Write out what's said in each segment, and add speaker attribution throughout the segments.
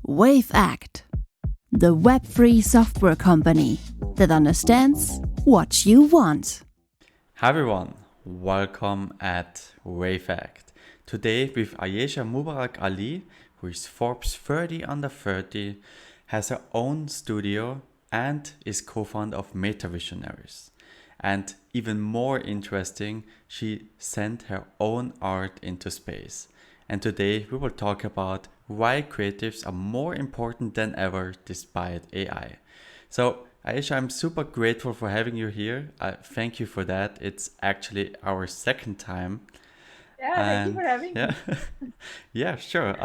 Speaker 1: Wavect, the web-free software company that understands what you want.
Speaker 2: Hi everyone, welcome at Wavect. Today with Ayesha Mubarak Ali, who is Forbes 30 under 30, has her own studio and is co-founder of MetaVisionaries. And even more interesting, she sent her own art into space. And today we will talk about why creatives are more important than ever despite AI. So, Aisha, I'm super grateful for having you here. Thank you for that. It's actually our second time.
Speaker 3: Yeah, thank you
Speaker 2: And
Speaker 3: for having
Speaker 2: yeah,
Speaker 3: me.
Speaker 2: yeah, sure.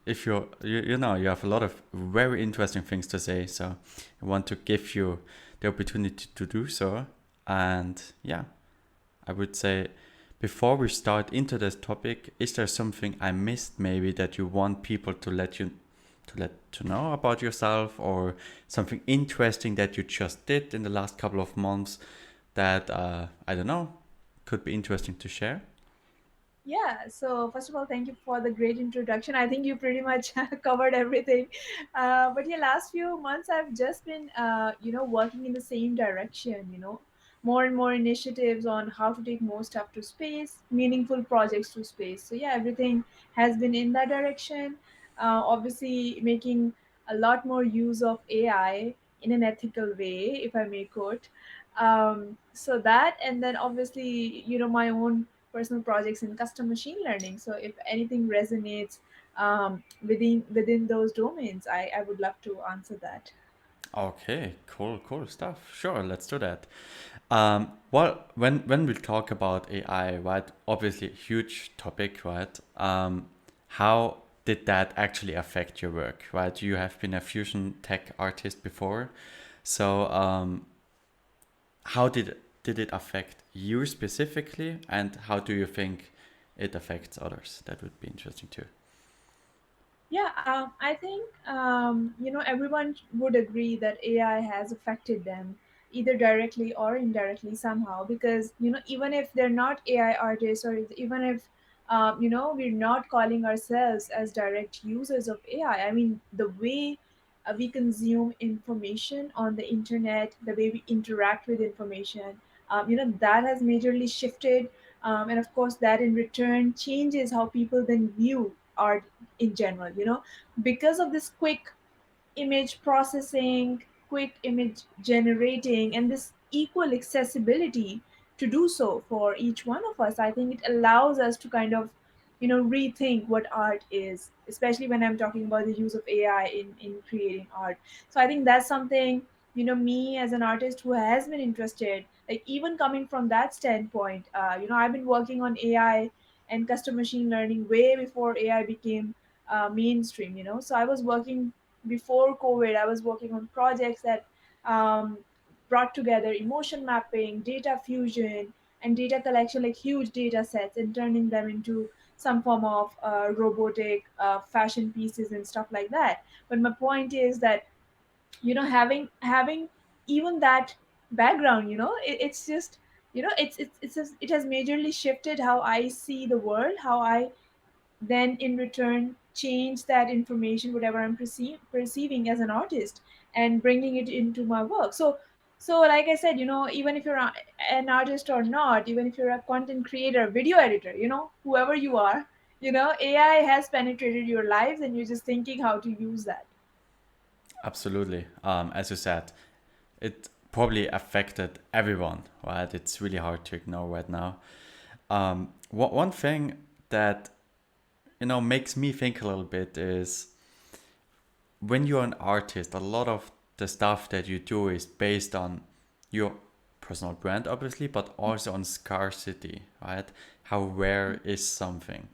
Speaker 2: If you know, you have a lot of very interesting things to say. So I want to give you the opportunity to do so. And yeah, I would say before we start into this topic, is there something I missed maybe that you want people to know about yourself, or something interesting that you just did in the last couple of months that I don't know, could be interesting to share?
Speaker 3: Yeah, so first of all, thank you for the great introduction. I think you pretty much covered everything. But yeah, last few months I've just been, working in the same direction, more and more initiatives on how to take more stuff to space, meaningful projects to space. So yeah, everything has been in that direction. Obviously, making a lot more use of AI in an ethical way, if I may quote. So that, and then obviously, my own personal projects in custom machine learning. So if anything resonates within those domains, I would love to answer that.
Speaker 2: Okay, cool stuff. Sure, let's do that. Well, when we talk about AI, right? Obviously, huge topic, right? How did that actually affect your work, right? You have been a fusion tech artist before, so how did it affect you specifically, and how do you think it affects others? That would be interesting too.
Speaker 3: Yeah, I think everyone would agree that AI has affected them either directly or indirectly somehow. Because even if they're not AI artists, or even if we're not calling ourselves as direct users of AI. I mean, the way we consume information on the internet, the way we interact with information, that has majorly shifted. And of course, that in return changes how people then view art in general, because of this quick image processing, quick image generating, and this equal accessibility to do so for each one of us. I think it allows us to kind of, rethink what art is, especially when I'm talking about the use of AI in creating art. So I think that's something, me as an artist who has been interested, like even coming from that standpoint, I've been working on AI and custom machine learning way before AI became mainstream. So I was working before COVID. I was working on projects that um, brought together emotion mapping, data fusion, and data collection, like huge data sets, and turning them into some form of robotic fashion pieces and stuff like that. But my point is that, having even that background, it's just, it has majorly shifted how I see the world, how I then in return change that information, whatever I'm perceiving as an artist, and bringing it into my work. So like I said, even if you're an artist or not, even if you're a content creator, video editor, whoever you are, AI has penetrated your lives, and you're just thinking how to use that.
Speaker 2: Absolutely. As you said, it probably affected everyone, right? It's really hard to ignore right now. One thing that makes me think a little bit is when you're an artist, a lot of the stuff that you do is based on your personal brand, obviously, but also on scarcity, right? How rare is something?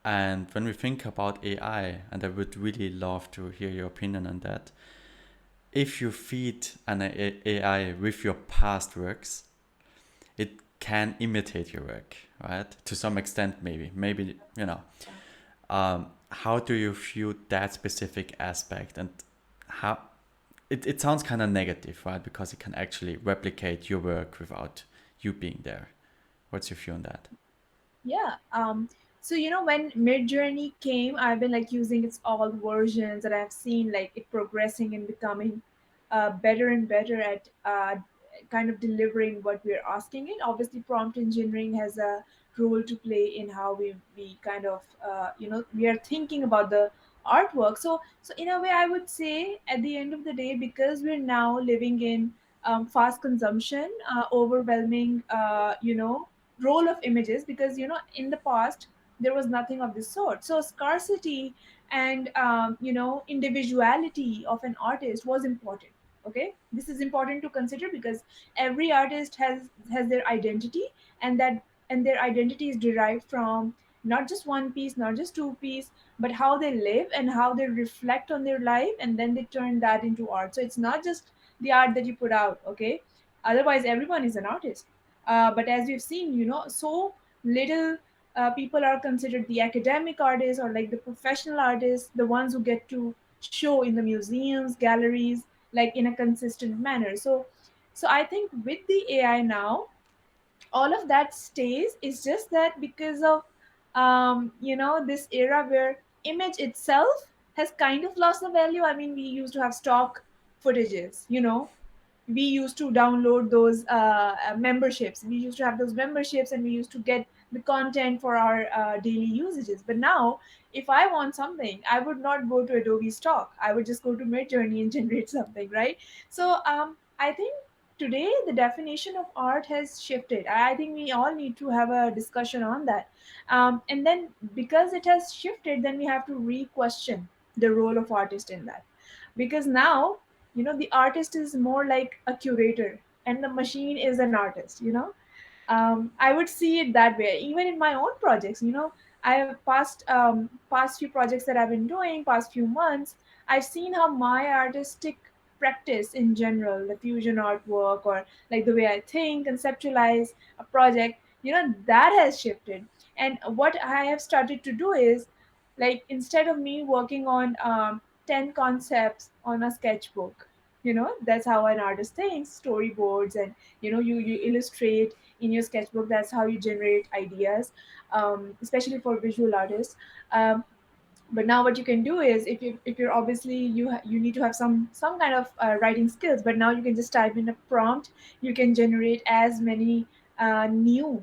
Speaker 2: And when we think about AI, and I would really love to hear your opinion on that, if you feed an AI with your past works, it can imitate your work, right? To some extent, maybe, how do you view that specific aspect, and how it sounds kind of negative, right? Because it can actually replicate your work without you being there. What's your view on that?
Speaker 3: Yeah. So, when Midjourney came, I've been like using its all versions, and I've seen like it progressing and becoming better and better at kind of delivering what we're asking it. Obviously, prompt engineering has a role to play in how we kind of we are thinking about the artwork. So in a way, I would say at the end of the day, because we're now living in fast consumption, overwhelming, role of images, because in the past there was nothing of this sort. So scarcity and individuality of an artist was important. Okay, this is important to consider, because every artist has their identity, and their identity is derived from not just one piece, not just two piece, but how they live and how they reflect on their life, and then they turn that into art. So it's not just the art that you put out. Okay, otherwise everyone is an artist. But as we've seen, so little people are considered the academic artists, or like the professional artists, the ones who get to show in the museums, galleries, like in a consistent manner. So I think with the AI now, all of that stays. It's just that because of this era where image itself has kind of lost the value. I mean, we used to have stock footages. We used to download those memberships. We used to have those memberships, and we used to get the content for our daily usages. But now, if I want something, I would not go to Adobe Stock. I would just go to Midjourney and generate something, right? So I think today the definition of art has shifted. I think we all need to have a discussion on that. And then, because it has shifted, then we have to re-question the role of artist in that, because now the artist is more like a curator, and the machine is an artist. I would see it that way. Even in my own projects, I have past few projects that I've been doing, past few months, I've seen how my artistic practice in general, the fusion artwork, or like the way I think, conceptualize a project, that has shifted. And what I have started to do is, like, instead of me working on 10 concepts on a sketchbook, that's how an artist thinks, storyboards, and you illustrate in your sketchbook. That's how you generate ideas, especially for visual artists. But now what you can do is, if you're obviously you need to have some kind of writing skills, but now you can just type in a prompt. You can generate as many new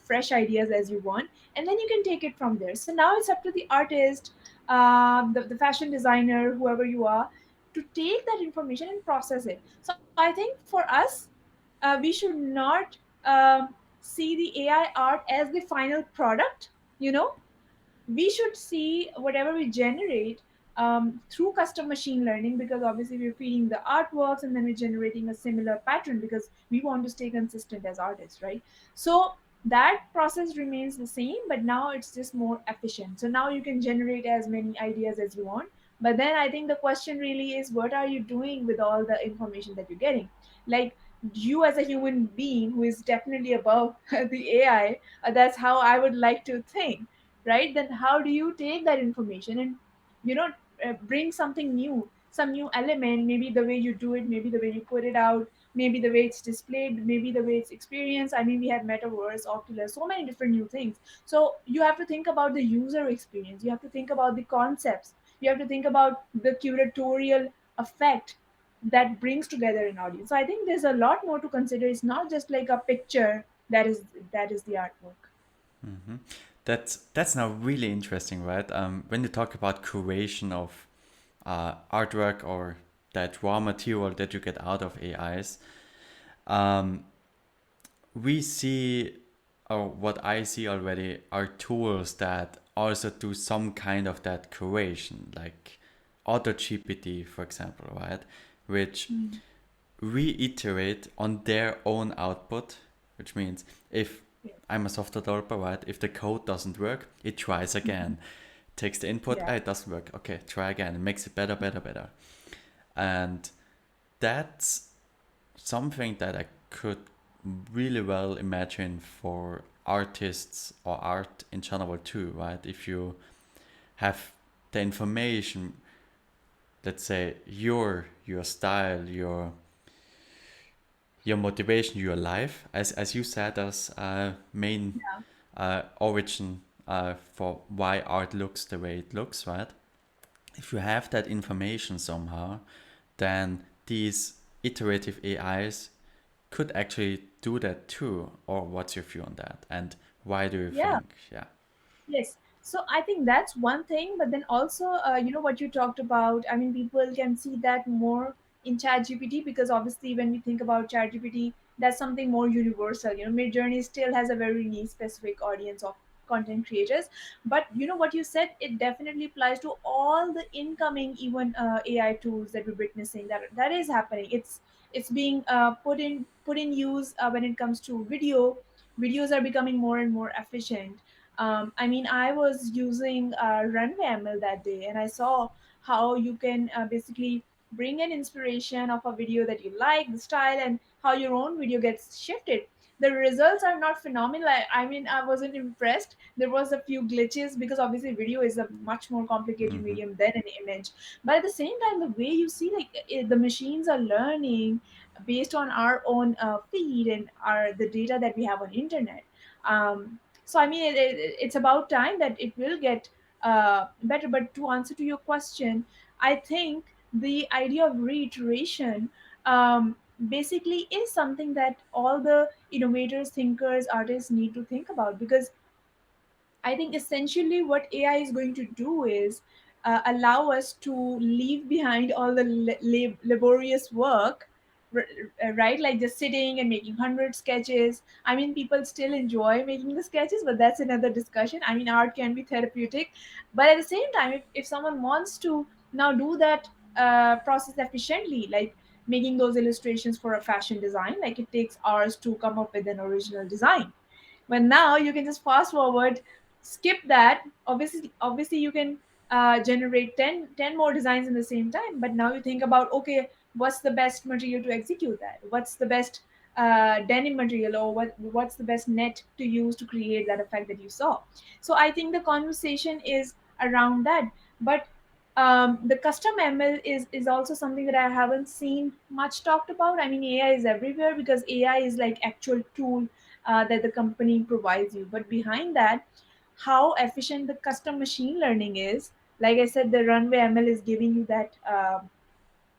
Speaker 3: fresh ideas as you want, and then you can take it from there. So now it's up to the artist, the fashion designer, whoever you are, to take that information and process it. So I think for us, we should not see the AI art as the final product. you know we should see whatever we generate through custom machine learning, because obviously we're feeding the artworks, and then we're generating a similar pattern, because we want to stay consistent as artists, right? So that process remains the same, but now it's just more efficient. So now you can generate as many ideas as you want. But then I think the question really is, what are you doing with all the information that you're getting? Like, you as a human being who is definitely above the AI, that's how I would like to think, right? Then how do you take that information and you know bring something new, some new element? Maybe the way you do it, maybe the way you put it out, maybe the way it's displayed, maybe the way it's experienced. I mean, we have metaverse, oculus, so many different new things. So you have to think about the user experience, you have to think about the concepts, you have to think about the curatorial effect that brings together an audience. So I think there's a lot more to consider. It's not just like a picture that is the artwork.
Speaker 2: Hmm. That's now really interesting, right? When you talk about curation of artwork or that raw material that you get out of AIs, um, we see, or what I see already, are tools that also do some kind of that curation, like AutoGPT, for example, right? Which reiterate on their own output, which means if I'm a software developer, right? If the code doesn't work, it tries again. Takes the input,
Speaker 3: Yeah.
Speaker 2: ah, it doesn't work. Okay, try again. It makes it better, better, better. And that's something that I could really well imagine for artists or art in general too, right? If you have the information, let's say your style, your motivation, your life, as you said, as main
Speaker 3: Yeah.
Speaker 2: origin for why art looks the way it looks, right? If you have that information somehow, then these iterative AIs could actually do that too. Or what's your view on that? And why do you
Speaker 3: Yeah.
Speaker 2: think? Yeah.
Speaker 3: Yes. So I think that's one thing, but then also, what you talked about. I mean, people can see that more in ChatGPT because obviously, when we think about ChatGPT, that's something more universal. Midjourney still has a very niche, specific audience of content creators. But what you said, it definitely applies to all the incoming, even AI tools that we're witnessing. That is happening. It's being put in use when it comes to video. Videos are becoming more and more efficient. I mean, I was using Runway ML that day, and I saw how you can basically bring an inspiration of a video that you like, the style, and how your own video gets shifted. The results are not phenomenal. I mean, I wasn't impressed. There was a few glitches because obviously video is a much more complicated
Speaker 2: Mm-hmm.
Speaker 3: medium than an image. But at the same time, the way you see, like, the machines are learning based on our own feed and our the data that we have on internet. So I mean, it's about time that it will get better. But to answer to your question, I think the idea of reiteration basically is something that all the innovators, thinkers, artists need to think about, because I think essentially what AI is going to do is allow us to leave behind all the laborious work, r- right? Like just sitting and making 100 sketches. I mean, people still enjoy making the sketches, but that's another discussion. I mean, art can be therapeutic, but at the same time, if someone wants to now do that process efficiently, like making those illustrations for a fashion design, like it takes hours to come up with an original design. But now you can just fast forward, skip that. Obviously you can generate ten more designs in the same time. But now you think about, okay, what's the best material to execute that? What's the best denim material, or what's the best net to use to create that effect that you saw? So I think the conversation is around that. But the custom ML is also something that I haven't seen much talked about. I mean, AI is everywhere because AI is like actual tool that the company provides you. But behind that, how efficient the custom machine learning is, like I said, the Runway ML is giving you that.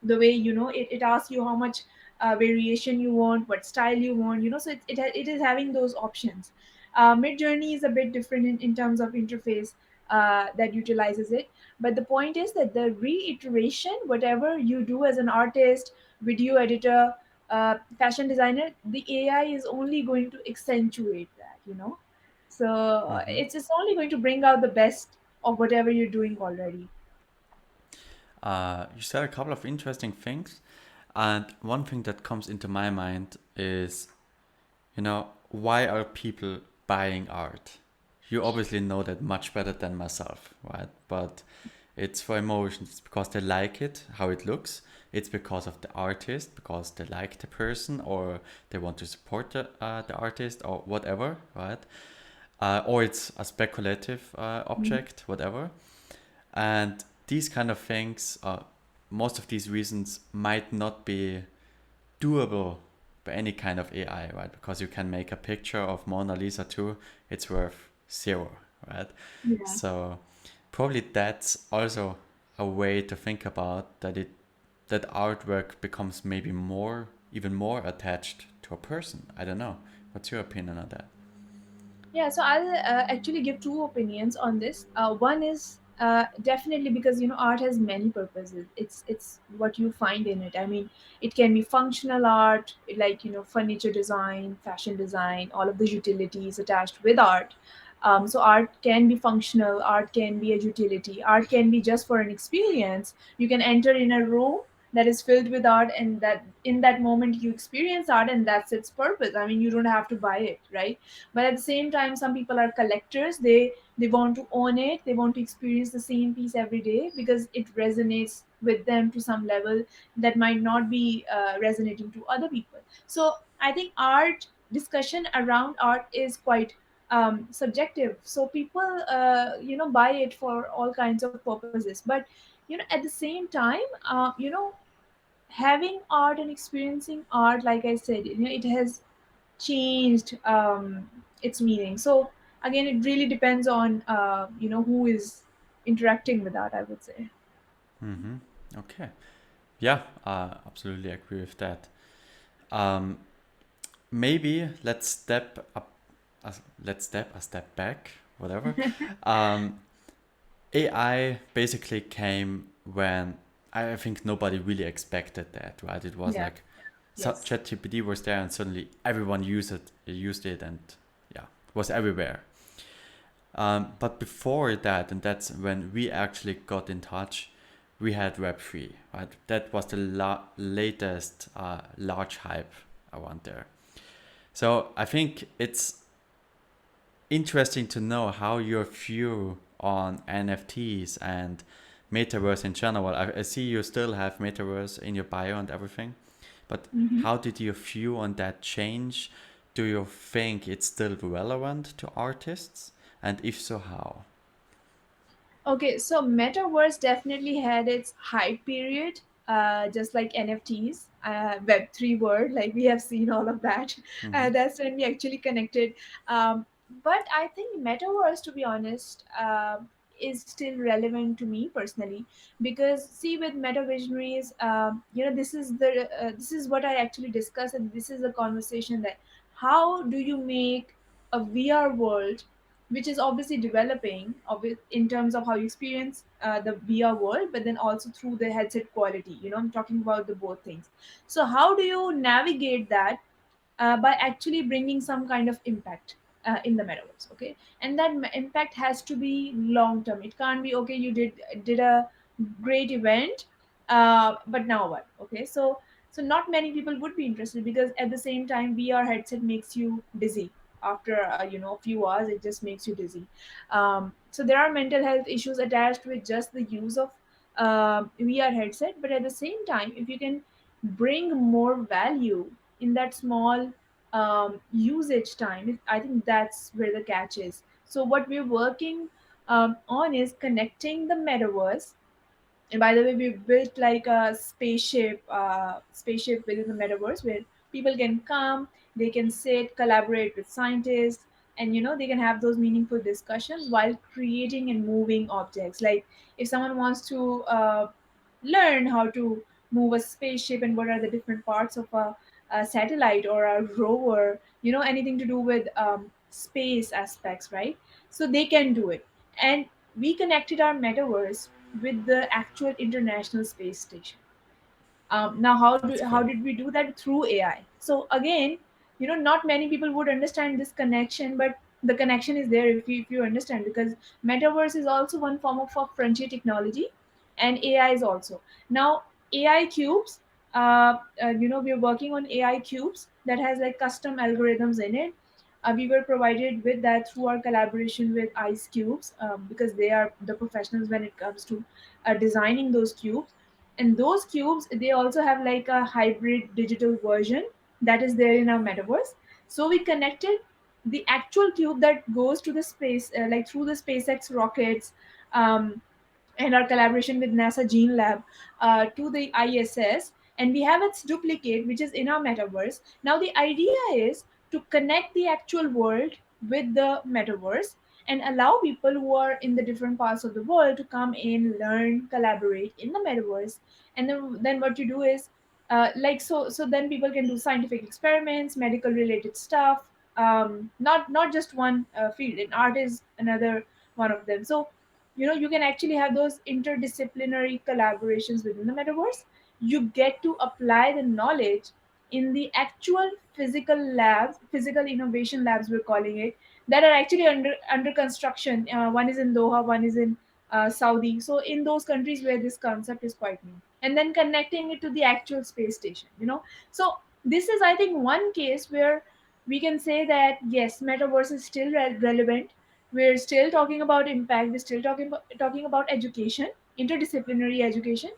Speaker 3: The way, it asks you how much variation you want, what style you want, so it is having those options. Mid journey is a bit different in terms of interface that utilizes it. But the point is that the reiteration, whatever you do as an artist, video editor, fashion designer, the AI is only going to accentuate that. So
Speaker 2: Mm-hmm.
Speaker 3: it's only going to bring out the best of whatever you're doing already.
Speaker 2: You said a couple of interesting things. And one thing that comes into my mind is, why are people buying art? You obviously know that much better than myself, right? But it's for emotions. It's because they like it, how it looks. It's because of the artist, because they like the person, or they want to support the artist, or whatever, right? Or it's a speculative object, whatever. And these kind of things, most of these reasons might not be doable by any kind of AI, right? Because you can make a picture of Mona Lisa too, it's worth zero, right?
Speaker 3: Yeah.
Speaker 2: So probably that's also a way to think about that artwork becomes maybe even more attached to a person. I don't know. What's your opinion on that?
Speaker 3: Yeah, so I'll actually give two opinions on this. One is definitely because art has many purposes. It's what you find in it. I mean, it can be functional art, like furniture design, fashion design, all of the utilities attached with art. So art can be functional, art can be a utility, art can be just for an experience. You can enter in a room that is filled with art, and that in that moment you experience art, and that's its purpose. I mean, you don't have to buy it, right? But at the same time, some people are collectors. They want to own it, they want to experience the same piece every day because it resonates with them to some level that might not be resonating to other people. So I think art discussion around art is quite subjective. So people buy it for all kinds of purposes. But at the same time, having art and experiencing art, like I said, it has changed its meaning. So again, it really depends on who is interacting with that, I would say.
Speaker 2: Mm-hmm. Okay. Yeah, absolutely agree with that. Um, maybe let's step a step back, whatever. Um, AI basically came when I think nobody really expected that, right? It was
Speaker 3: Yeah.
Speaker 2: like
Speaker 3: Yes.
Speaker 2: ChatGPT was there, and suddenly everyone used it, and yeah, it was everywhere. But before that, and that's when we actually got in touch, we had Web3, right? That was the latest large hype around there. So I think it's interesting to know how your view on NFTs and metaverse in general. I see you still have metaverse in your bio and everything, but
Speaker 3: Mm-hmm.
Speaker 2: how did your view on that change? Do you think it's still relevant to artists? And if so, how?
Speaker 3: Okay, so Metaverse definitely had its hype period, just like NFTs, Web3 world, like we have seen all of that.
Speaker 2: Mm-hmm.
Speaker 3: That's when we actually connected. But I think Metaverse, to be honest, is still relevant to me personally, because see, with MetaVisionaries, this is what I actually discuss, and this is a conversation that how do you make a VR world which is obviously developing in terms of how you experience the VR world, but then also through the headset quality. I'm talking about the both things. So how do you navigate that by actually bringing some kind of impact in the metaverse? Okay, and that impact has to be long term. It can't be okay. You did a great event, but now what? Okay, so not many people would be interested, because at the same time VR headset makes you dizzy after a few hours. It just makes you dizzy. So there are mental health issues attached with just the use of VR headset, but at the same time, if you can bring more value in that small usage time, I think that's where the catch is. So what we're working on is connecting the metaverse. And by the way, we built like a spaceship within the metaverse where people can come, they can sit, collaborate with scientists, and they can have those meaningful discussions while creating and moving objects. Like if someone wants to learn how to move a spaceship and what are the different parts of a satellite or a rover, anything to do with space aspects, right? So they can do it. And we connected our metaverse with the actual International Space Station. Now,
Speaker 2: That's
Speaker 3: how
Speaker 2: cool.
Speaker 3: did we do that? Through AI. So again, not many people would understand this connection, but the connection is there if you understand, because metaverse is also one form of a frontier technology, and AI is also. Now, AI cubes. We're working on AI cubes that has like custom algorithms in it. We were provided with that through our collaboration with Ice Cubes, because they are the professionals when it comes to designing those cubes. And those cubes, they also have like a hybrid digital version that is there in our metaverse. So we connected the actual cube that goes to the space, like through the SpaceX rockets, um, and our collaboration with NASA Gene Lab, to the ISS, and we have its duplicate, which is in our metaverse. Now, the idea is to connect the actual world with the metaverse and allow people who are in the different parts of the world to come in, learn, collaborate in the metaverse. And then what you do is, so then people can do scientific experiments, medical related stuff, not just one field. And art is another one of them. So you can actually have those interdisciplinary collaborations within the metaverse. You get to apply the knowledge in the actual physical innovation labs, we're calling it, that are actually under construction. One is in Doha, one is in Saudi. So in those countries where this concept is quite new, and then connecting it to the actual space station. So this is, I think, one case where we can say that yes, metaverse is still relevant. We're still talking about impact. We're still talking about education, interdisciplinary education.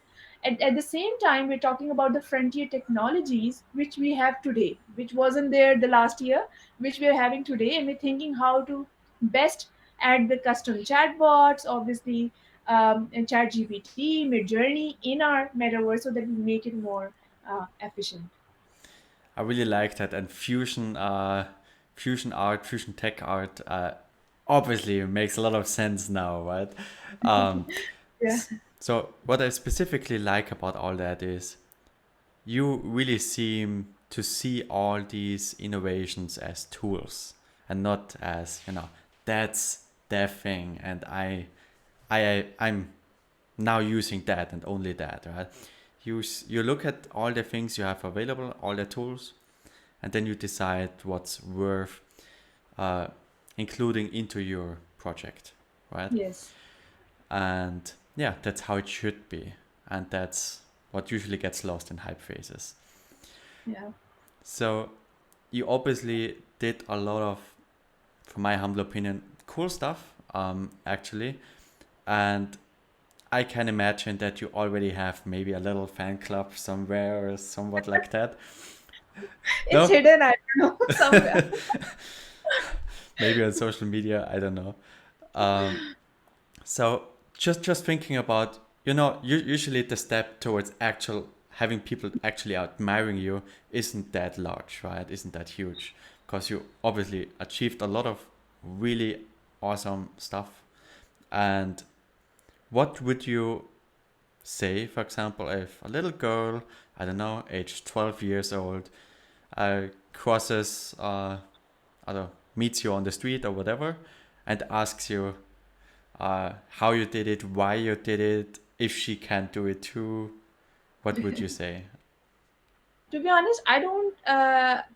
Speaker 3: At the same time, we're talking about the frontier technologies which we have today, which wasn't there the last year, which we're having today, and we're thinking how to best add the custom chatbots, obviously, and ChatGPT, Midjourney in our metaverse, so that we make it more efficient.
Speaker 2: I really like that. And fusion art, fusion tech art. obviously it makes a lot of sense now, right? Um,
Speaker 3: Yeah.
Speaker 2: so what I specifically like about all that is you really seem to see all these innovations as tools and not as, that's their thing, and I'm now using that and only that, right? You look at all the things you have available, all the tools, and then you decide what's worth uh, including into your project, right?
Speaker 3: Yes.
Speaker 2: And yeah, that's how it should be, and that's what usually gets lost in hype phases.
Speaker 3: Yeah.
Speaker 2: So you obviously did a lot of, from my humble opinion, cool stuff, actually, and I can imagine that you already have maybe a little fan club somewhere or somewhat like that.
Speaker 3: It's
Speaker 2: No,
Speaker 3: hidden, I don't know, somewhere.
Speaker 2: maybe on social media, I don't know. Um, so just thinking about, usually the step towards actual having people actually admiring you isn't that large, right? Isn't that huge? Because you obviously achieved a lot of really awesome stuff. And what would you say, for example, if a little girl, I don't know, age 12 years old, crosses, I don't know, meets you on the street or whatever, and asks you how you did it, why you did it, if she can do it too, what would you say?
Speaker 3: To be honest, I don't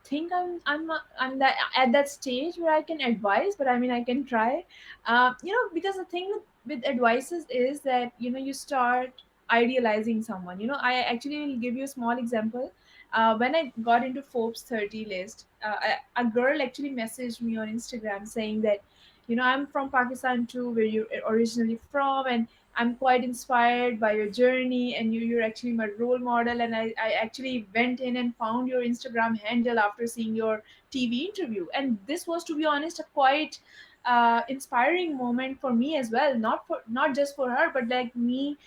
Speaker 3: think I'm that at that stage where I can advise, but I mean I can try. Because the thing with advices is that you start idealizing someone. I actually will give you a small example. When I got into Forbes 30 list, a girl actually messaged me on Instagram saying that I'm from Pakistan too, where you're originally from, and I'm quite inspired by your journey, and you're actually my role model. And I actually went in and found your Instagram handle after seeing your TV interview. And this was, to be honest, a quite inspiring moment for me as well. Not just for her, but like me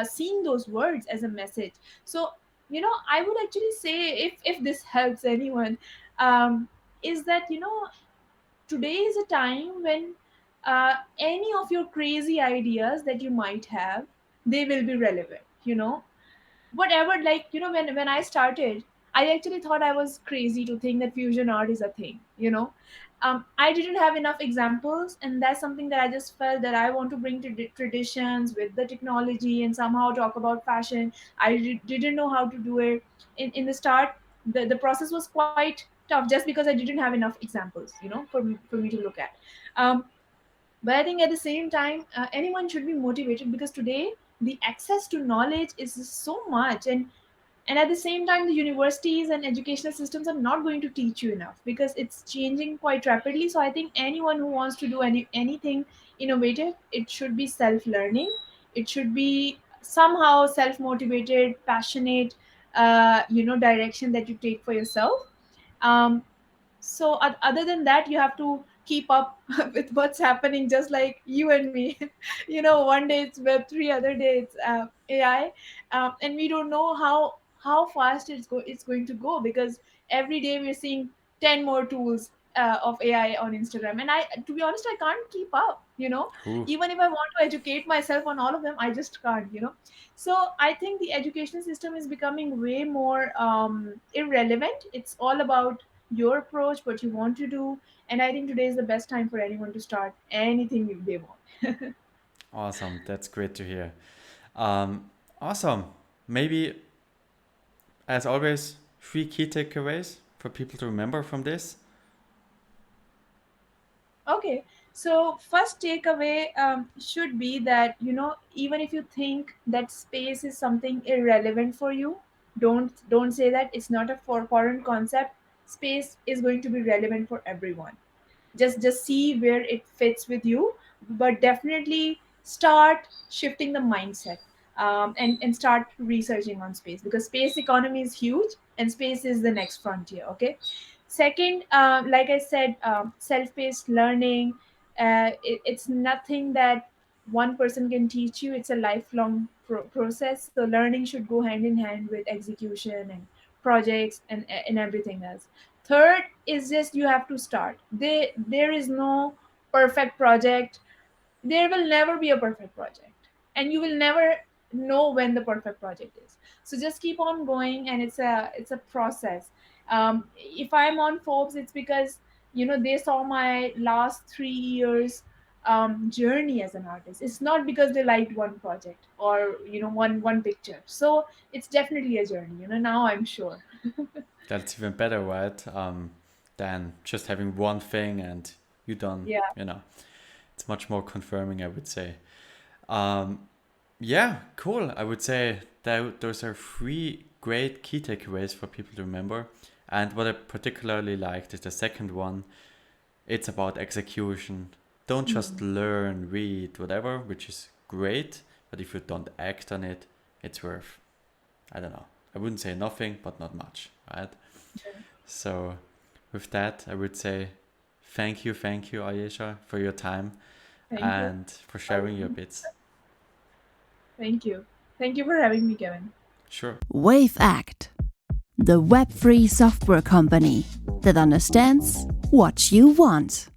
Speaker 3: seeing those words as a message. So, I would actually say, if this helps anyone, is that today is a time when any of your crazy ideas that you might have, they will be relevant. Whatever, like when I started, I actually thought I was crazy to think that fusion art is a thing. I didn't have enough examples, and that's something that I just felt that I want to bring to traditions with the technology and somehow talk about fashion. I didn't know how to do it in the start. The process was quite tough just because I didn't have enough examples, for me to look at. But I think at the same time, anyone should be motivated, because today the access to knowledge is so much, and at the same time the universities and educational systems are not going to teach you enough because it's changing quite rapidly. So I think anyone who wants to do anything innovative, it should be self learning. It should be somehow self motivated, passionate, direction that you take for yourself. Other than that, you have to keep up with what's happening, just like you and me. One day it's Web3, other day it's AI. And we don't know how fast it's going to go, because every day we're seeing 10 more tools of AI on Instagram, and I, to be honest, I can't keep up.
Speaker 2: Who?
Speaker 3: Even if I want to educate myself on all of them, I just can't. So I think the education system is becoming way more irrelevant. It's all about your approach, what you want to do. And I think today is the best time for anyone to start anything if they want.
Speaker 2: Awesome, that's great to hear. Um, awesome. Maybe, as always, three key takeaways for people to remember from this.
Speaker 3: Okay, so first takeaway should be that even if you think that space is something irrelevant for you, don't say that. It's not a foreign concept. Space is going to be relevant for everyone. Just see where it fits with you, but definitely start shifting the mindset, and start researching on space, because space economy is huge and space is the next frontier. Okay. Second, like I said, self-paced learning, it's nothing that one person can teach you. It's a lifelong process, so learning should go hand in hand with execution and projects and everything else. Third is just you have to start. There is no perfect project. There will never be a perfect project, and you will never know when the perfect project is. So just keep on going, and it's a process. If I'm on Forbes, it's because they saw my last 3 years journey as an artist. It's not because they liked one project or one picture. So it's definitely a journey, now I'm sure.
Speaker 2: That's even better, right? Than just having one thing and you done,
Speaker 3: Yeah.
Speaker 2: it's much more confirming, I would say. Um, yeah, cool. I would say that those are three great key takeaways for people to remember. And what I particularly liked is the second one. It's about execution. Don't just
Speaker 3: Mhm.
Speaker 2: learn, read, whatever, which is great. But if you don't act on it, it's worth, I don't know. I wouldn't say nothing, but not much, right? So, with that, I would say thank you, Ayesha, for your time
Speaker 3: Thank you.
Speaker 2: and for sharing your bits.
Speaker 3: Thank you. Thank you for having me, Kevin.
Speaker 2: Sure.
Speaker 1: Wavect, the web-free software company that understands what you want.